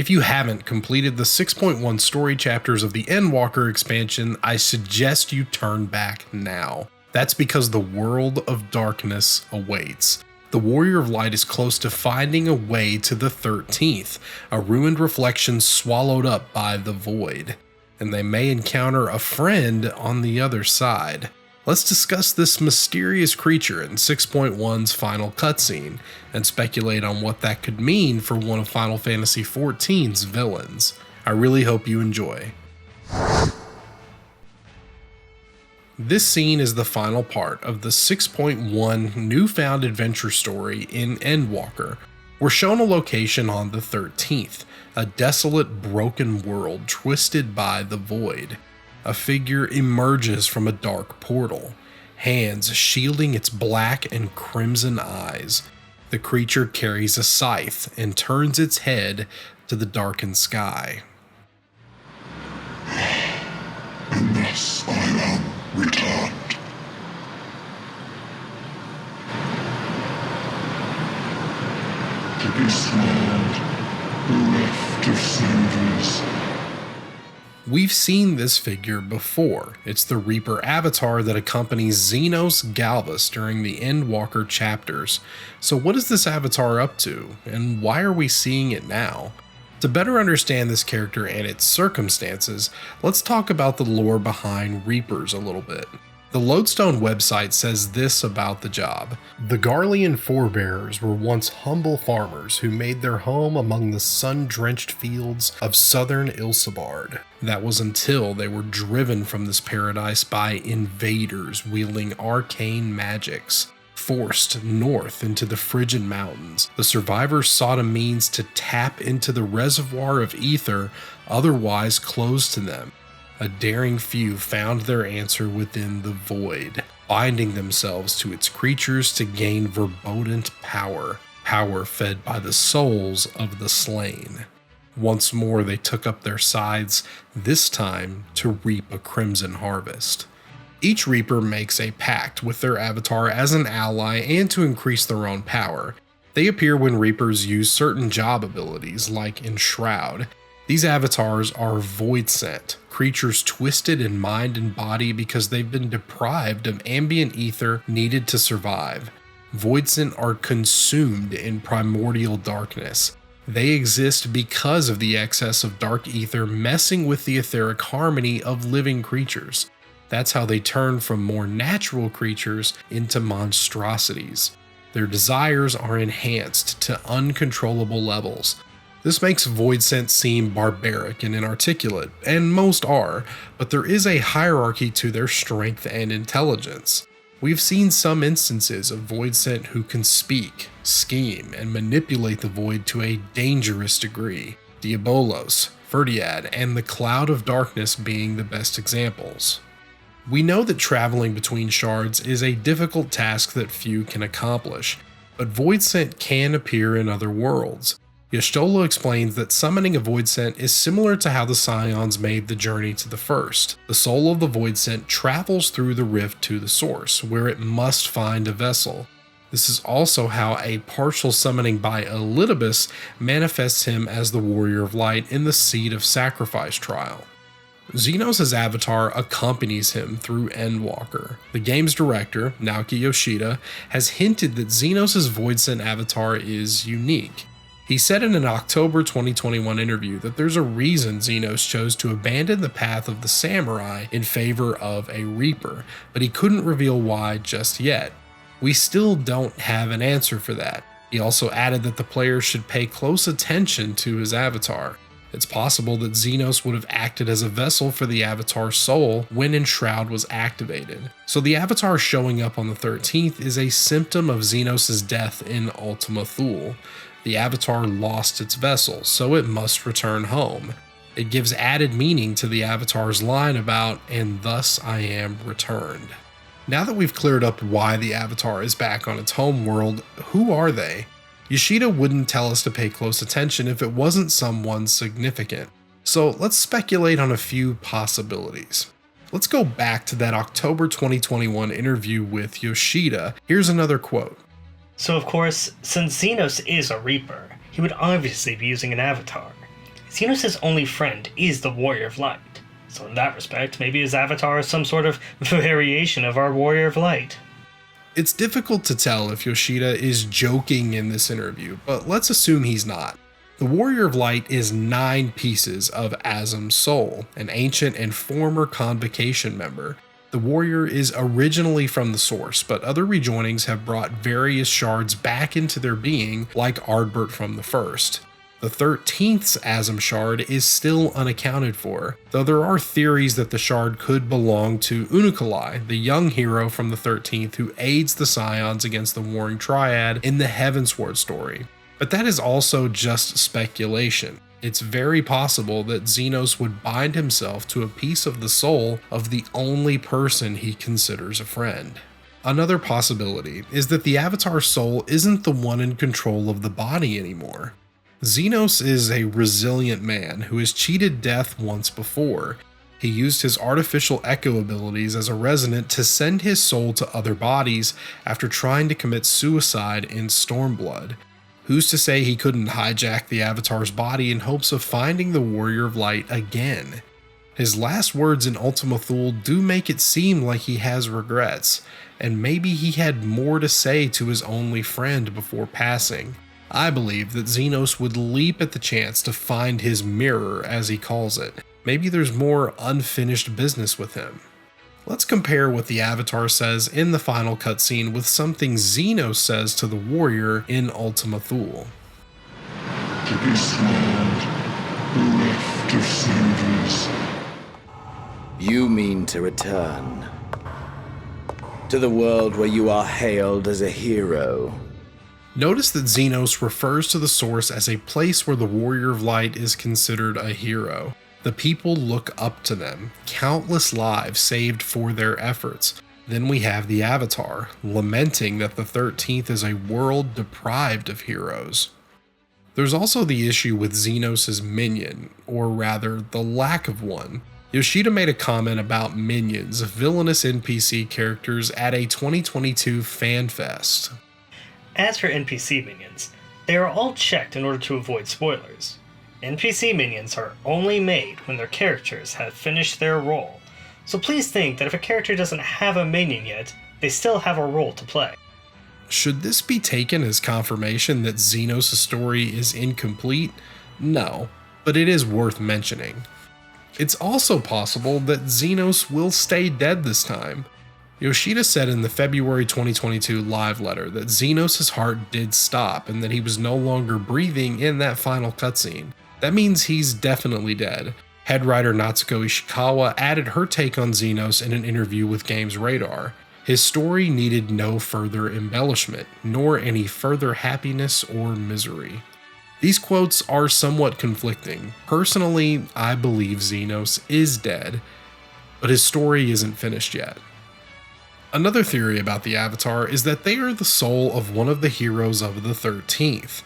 If you haven't completed the 6.1 story chapters of the Endwalker expansion, I suggest you turn back now. That's because the world of darkness awaits. The Warrior of Light is close to finding a way to the 13th, a ruined reflection swallowed up by the void, and they may encounter a friend on the other side. Let's discuss this mysterious creature in 6.1's final cutscene, and speculate on what that could mean for one of Final Fantasy XIV's villains. I really hope you enjoy. This scene is the final part of the 6.1 Newfound Adventure story in Endwalker. We're shown a location on the 13th, a desolate, broken world twisted by the void. A figure emerges from a dark portal, hands shielding its black and crimson eyes. The creature carries a scythe and turns its head to the darkened sky. And thus I am returned. To be swallowed, bereft of senses. We've seen this figure before. It's the Reaper avatar that accompanies Zenos Galvus during the Endwalker chapters. So what is this avatar up to, and why are we seeing it now? To better understand this character and its circumstances, let's talk about the lore behind Reapers a little bit. The Lodestone website says this about the job. The Garlean forebears were once humble farmers who made their home among the sun-drenched fields of southern Ilsabard. That was until they were driven from this paradise by invaders wielding arcane magics. Forced north into the frigid mountains, the survivors sought a means to tap into the reservoir of ether otherwise closed to them. A daring few found their answer within the void, binding themselves to its creatures to gain verbotent power fed by the souls of the slain. Once more they took up their sides, this time to reap a crimson harvest. Each Reaper makes a pact with their avatar as an ally and to increase their own power. They appear when Reapers use certain job abilities, like Enshroud. These avatars are voidsent, creatures twisted in mind and body because they've been deprived of ambient ether needed to survive. Voidsent are consumed in primordial darkness. They exist because of the excess of dark ether messing with the etheric harmony of living creatures. That's how they turn from more natural creatures into monstrosities. Their desires are enhanced to uncontrollable levels. This makes voidsent seem barbaric and inarticulate, and most are, but there is a hierarchy to their strength and intelligence. We've seen some instances of voidsent who can speak, scheme, and manipulate the void to a dangerous degree. Diabolos, Ferdiad, and the Cloud of Darkness being the best examples. We know that traveling between shards is a difficult task that few can accomplish, but voidsent can appear in other worlds. Y'shtola explains that summoning a voidsent is similar to how the Scions made the journey to the First. The soul of the voidsent travels through the rift to the source, where it must find a vessel. This is also how a partial summoning by Elidibus manifests him as the Warrior of Light in the Seed of Sacrifice trial. Zenos' avatar accompanies him through Endwalker. The game's director, Naoki Yoshida, has hinted that Zenos' voidsent avatar is unique. He said in an October 2021 interview that there's a reason Zenos chose to abandon the path of the samurai in favor of a Reaper, but he couldn't reveal why just yet. We still don't have an answer for that. He also added that the player should pay close attention to his avatar. It's possible that Zenos would have acted as a vessel for the avatar's soul when Enshroud was activated. So the avatar showing up on the 13th is a symptom of Zenos' death in Ultima Thule. The avatar lost its vessel, so it must return home. It gives added meaning to the avatar's line about, "and thus I am returned." Now that we've cleared up why the avatar is back on its home world, who are they? Yoshida wouldn't tell us to pay close attention if it wasn't someone significant. So let's speculate on a few possibilities. Let's go back to that October 2021 interview with Yoshida. Here's another quote. So of course, since Zenos is a Reaper, he would obviously be using an avatar. Zenos' only friend is the Warrior of Light, so in that respect, maybe his avatar is some sort of variation of our Warrior of Light. It's difficult to tell if Yoshida is joking in this interview, but let's assume he's not. The Warrior of Light is 9 pieces of Azum's soul, an ancient and former Convocation member. The warrior is originally from the source, but other rejoinings have brought various shards back into their being, like Ardbert from the first. The 13th's Azum shard is still unaccounted for, though there are theories that the shard could belong to Unukalai, the young hero from the 13th who aids the Scions against the Warring Triad in the Heavensward story. But that is also just speculation. It's very possible that Zenos would bind himself to a piece of the soul of the only person he considers a friend. Another possibility is that the Avatar's soul isn't the one in control of the body anymore. Zenos is a resilient man who has cheated death once before. He used his artificial echo abilities as a resonant to send his soul to other bodies after trying to commit suicide in Stormblood. Who's to say he couldn't hijack the Avatar's body in hopes of finding the Warrior of Light again? His last words in Ultima Thule do make it seem like he has regrets, and maybe he had more to say to his only friend before passing. I believe that Zenos would leap at the chance to find his mirror, as he calls it. Maybe there's more unfinished business with him. Let's compare what the Avatar says in the final cutscene with something Zenos says to the warrior in Ultima Thule. To be swallowed, bereft of senses. You mean to return to the world where you are hailed as a hero. Notice that Zenos refers to the source as a place where the Warrior of Light is considered a hero. The people look up to them, countless lives saved for their efforts. Then we have the Avatar, lamenting that the 13th is a world deprived of heroes. There's also the issue with Zenos' minion, or rather, the lack of one. Yoshida made a comment about minions, villainous NPC characters, at a 2022 FanFest. As for NPC minions, they are all checked in order to avoid spoilers. NPC minions are only made when their characters have finished their role, so please think that if a character doesn't have a minion yet, they still have a role to play. Should this be taken as confirmation that Zenos' story is incomplete? No, but it is worth mentioning. It's also possible that Zenos will stay dead this time. Yoshida said in the February 2022 live letter that Zenos' heart did stop and that he was no longer breathing in that final cutscene. That means he's definitely dead. Head writer Natsuko Ishikawa added her take on Zenos in an interview with Games Radar. His story needed no further embellishment, nor any further happiness or misery. These quotes are somewhat conflicting. Personally, I believe Zenos is dead, but his story isn't finished yet. Another theory about the Avatar is that they are the soul of one of the heroes of the 13th.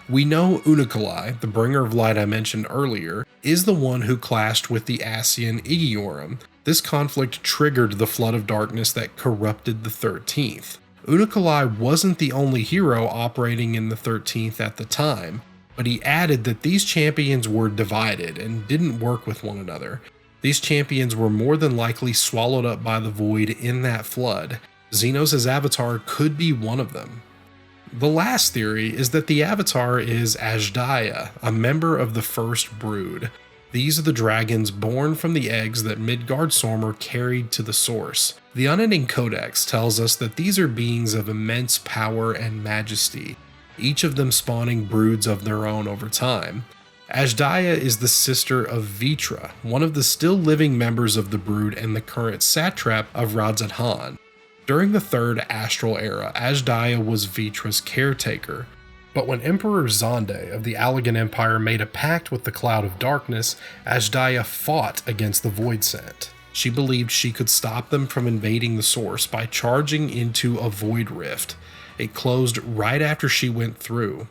We know Unukalai, the bringer of light I mentioned earlier, is the one who clashed with the Ascian Igiorum. This conflict triggered the flood of darkness that corrupted the 13th. Unukalai wasn't the only hero operating in the 13th at the time, but he added that these champions were divided and didn't work with one another. These champions were more than likely swallowed up by the void in that flood. Zenos' avatar could be one of them. The last theory is that the Avatar is Azdaia, a member of the First Brood. These are the dragons born from the eggs that Midgardsormr carried to the source. The Unending Codex tells us that these are beings of immense power and majesty, each of them spawning broods of their own over time. Azdaia is the sister of Vitra, one of the still living members of the Brood and the current satrap of Radzadhan. During the Third Astral Era, Azdaia was Vitra's caretaker, but when Emperor Zonde of the Allagan Empire made a pact with the Cloud of Darkness, Azdaia fought against the voidsent. She believed she could stop them from invading the source by charging into a void rift. It closed right after she went through.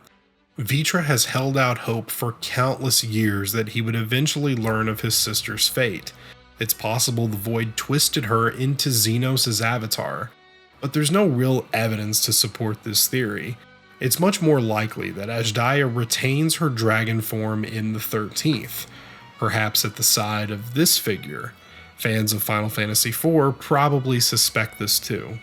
Vitra has held out hope for countless years that he would eventually learn of his sister's fate. It's possible the void twisted her into Zenos' avatar, but there's no real evidence to support this theory. It's much more likely that Azdaia retains her dragon form in the 13th, perhaps at the side of this figure. Fans of Final Fantasy IV probably suspect this too.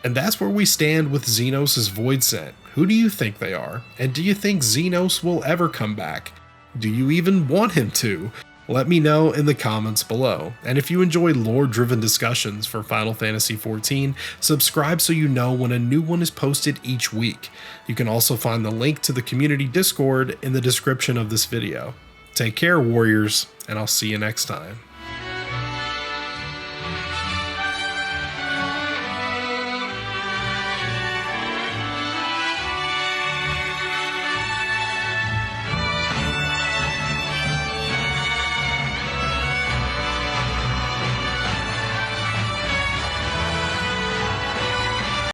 And that's where we stand with Zenos' voidsent. Who do you think they are? And do you think Zenos will ever come back? Do you even want him to? Let me know in the comments below. And if you enjoy lore-driven discussions for Final Fantasy XIV, subscribe so you know when a new one is posted each week. You can also find the link to the community Discord in the description of this video. Take care, warriors, and I'll see you next time.